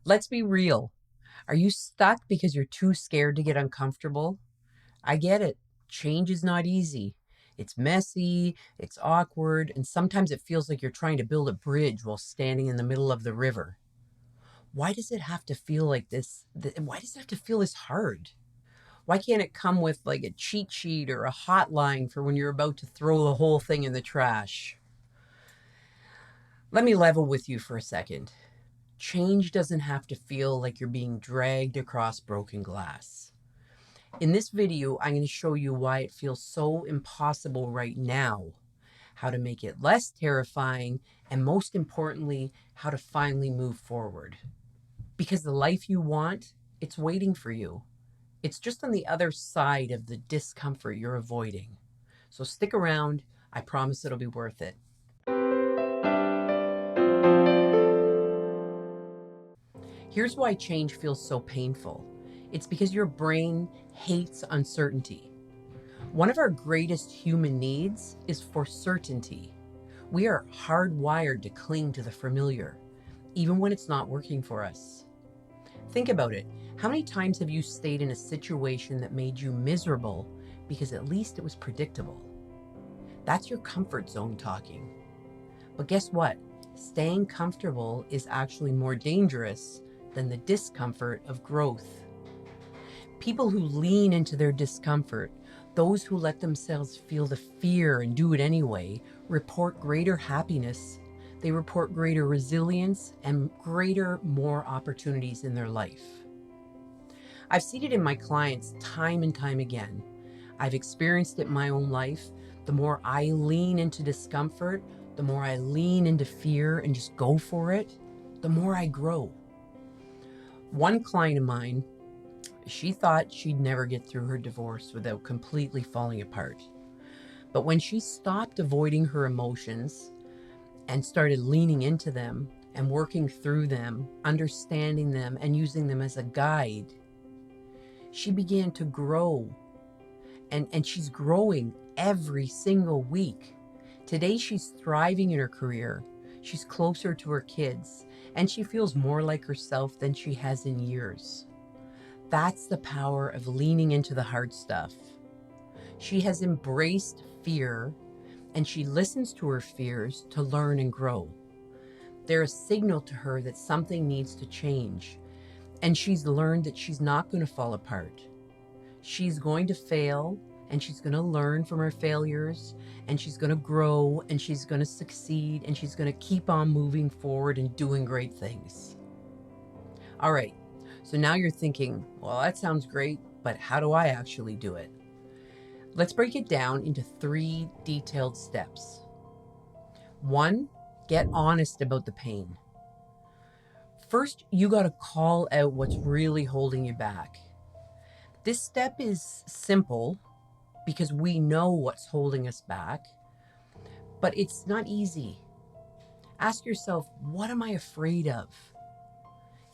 Let's be real. Are you stuck because you're too scared to get uncomfortable? I get it. Change is not easy. It's messy, it's awkward, and sometimes it feels like you're trying to build a bridge while standing in the middle of the river. Why does it have to feel like this? Why does it have to feel this hard? Why can't it come with like a cheat sheet or a hotline for when you're about to throw the whole thing in the trash? Let me level with you for a second. Change doesn't have to feel like you're being dragged across broken glass. In this video, I'm going to show you why it feels so impossible right now, how to make it less terrifying, and most importantly, how to finally move forward. Because the life you want, it's waiting for you. It's just on the other side of the discomfort you're avoiding. So stick around. I promise it'll be worth it. Here's why change feels so painful. It's because your brain hates uncertainty. One of our greatest human needs is for certainty. We are hardwired to cling to the familiar, even when it's not working for us. Think about it. How many times have you stayed in a situation that made you miserable because at least it was predictable? That's your comfort zone talking. But guess what? Staying comfortable is actually more dangerous than the discomfort of growth. People who lean into their discomfort, those who let themselves feel the fear and do it anyway, report greater happiness. They report greater resilience and more opportunities in their life. I've seen it in my clients time and time again. I've experienced it in my own life. The more I lean into discomfort, the more I lean into fear and just go for it, the more I grow. One client of mine, she thought she'd never get through her divorce without completely falling apart. But when she stopped avoiding her emotions and started leaning into them and working through them, understanding them and using them as a guide, she began to grow. And she's growing every single week. Today, she's thriving in her career. She's closer to her kids, and she feels more like herself than she has in years. That's the power of leaning into the hard stuff. She has embraced fear, and she listens to her fears to learn and grow. They're a signal to her that something needs to change, and she's learned that she's not going to fall apart. She's going to fail, and she's going to learn from her failures, and she's going to grow, and she's going to succeed, and she's going to keep on moving forward and doing great things. All right, so now you're thinking, well, that sounds great, but how do I actually do it? Let's break it down into 3 detailed steps. 1, get honest about the pain. First, you got to call out what's really holding you back. This step is simple because we know what's holding us back, but it's not easy. Ask yourself, what am I afraid of?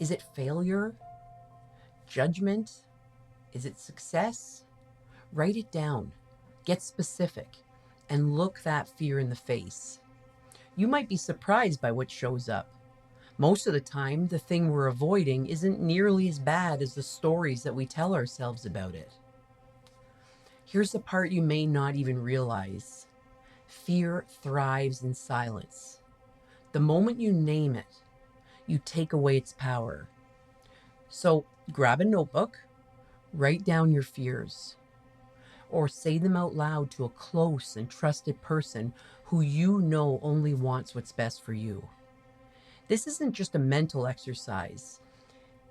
Is it failure? Judgment? Is it success? Write it down, get specific, and look that fear in the face. You might be surprised by what shows up. Most of the time, the thing we're avoiding isn't nearly as bad as the stories that we tell ourselves about it. Here's the part you may not even realize. Fear thrives in silence. The moment you name it, you take away its power. So grab a notebook, write down your fears, or say them out loud to a close and trusted person who you know only wants what's best for you. This isn't just a mental exercise.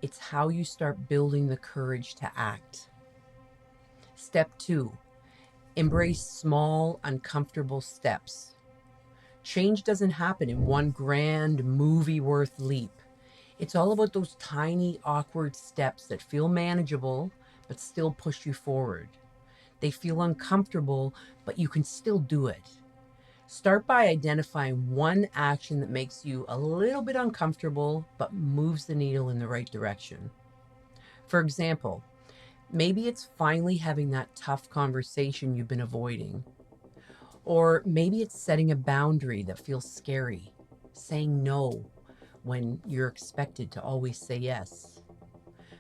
It's how you start building the courage to act. Step 2, embrace small, uncomfortable steps. Change doesn't happen in one grand movie-worth leap. It's all about those tiny, awkward steps that feel manageable, but still push you forward. They feel uncomfortable, but you can still do it. Start by identifying one action that makes you a little bit uncomfortable, but moves the needle in the right direction. For example, maybe it's finally having that tough conversation you've been avoiding. Or maybe it's setting a boundary that feels scary, saying no, when you're expected to always say yes.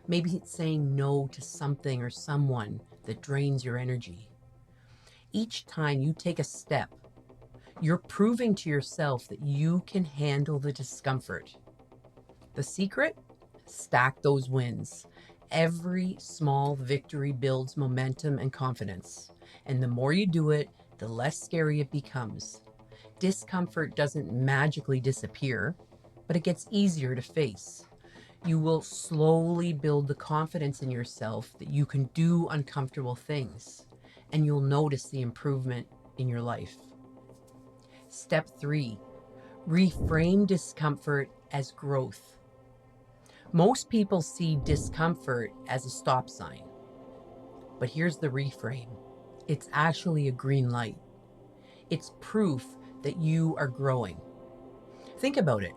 Maybe it's saying no to something or someone that drains your energy. Each time you take a step, you're proving to yourself that you can handle the discomfort. The secret? Stack those wins. Every small victory builds momentum and confidence. And the more you do it, the less scary it becomes. Discomfort doesn't magically disappear, but it gets easier to face. You will slowly build the confidence in yourself that you can do uncomfortable things, and you'll notice the improvement in your life. Step 3, reframe discomfort as growth. Most people see discomfort as a stop sign, but here's the reframe. It's actually a green light. It's proof that you are growing. Think about it.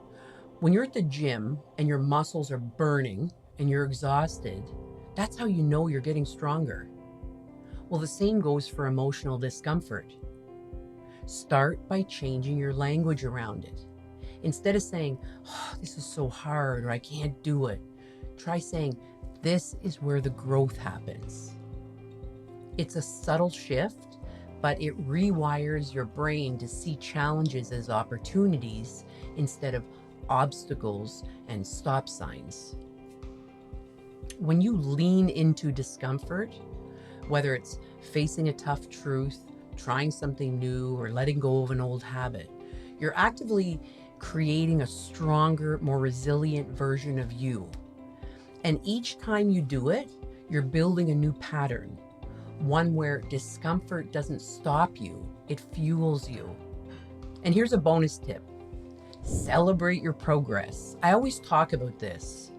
When you're at the gym and your muscles are burning and you're exhausted, that's how you know you're getting stronger. Well, the same goes for emotional discomfort. Start by changing your language around it. Instead of saying, oh, this is so hard, or I can't do it, try saying, this is where the growth happens. It's a subtle shift, but it rewires your brain to see challenges as opportunities instead of obstacles and stop signs. When you lean into discomfort, whether it's facing a tough truth, trying something new, or letting go of an old habit, you're actively creating a stronger, more resilient version of you. And each time you do it, you're building a new pattern, one where discomfort doesn't stop you, it fuels you. And here's a bonus tip. Celebrate your progress. I always talk about this,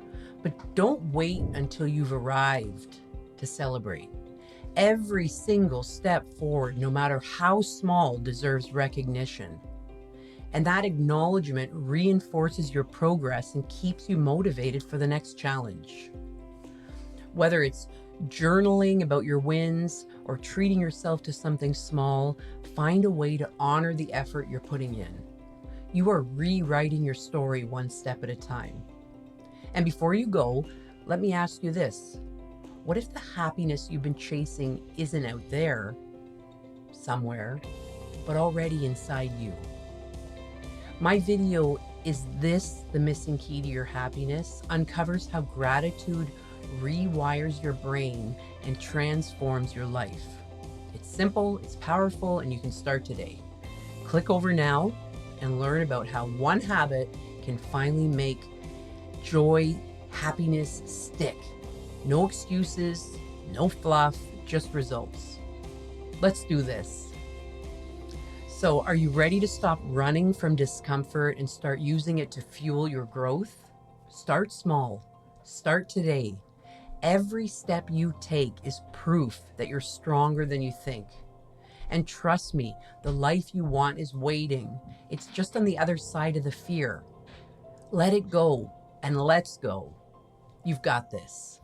but don't wait until you've arrived to celebrate. Every single step forward, no matter how small, deserves recognition. And that acknowledgement reinforces your progress and keeps you motivated for the next challenge. Whether it's journaling about your wins or treating yourself to something small, find a way to honor the effort you're putting in. You are rewriting your story one step at a time. And before you go, let me ask you this. What if the happiness you've been chasing isn't out there somewhere, but already inside you? My video, Is This the Missing Key to Your Happiness?, uncovers how gratitude rewires your brain and transforms your life. It's simple, it's powerful, and you can start today. Click over now and learn about how one habit can finally make joy, happiness stick. No excuses, no fluff, just results. Let's do this. So, are you ready to stop running from discomfort and start using it to fuel your growth? Start small. Start today. Every step you take is proof that you're stronger than you think. And trust me, the life you want is waiting. It's just on the other side of the fear. Let it go and let's go. You've got this.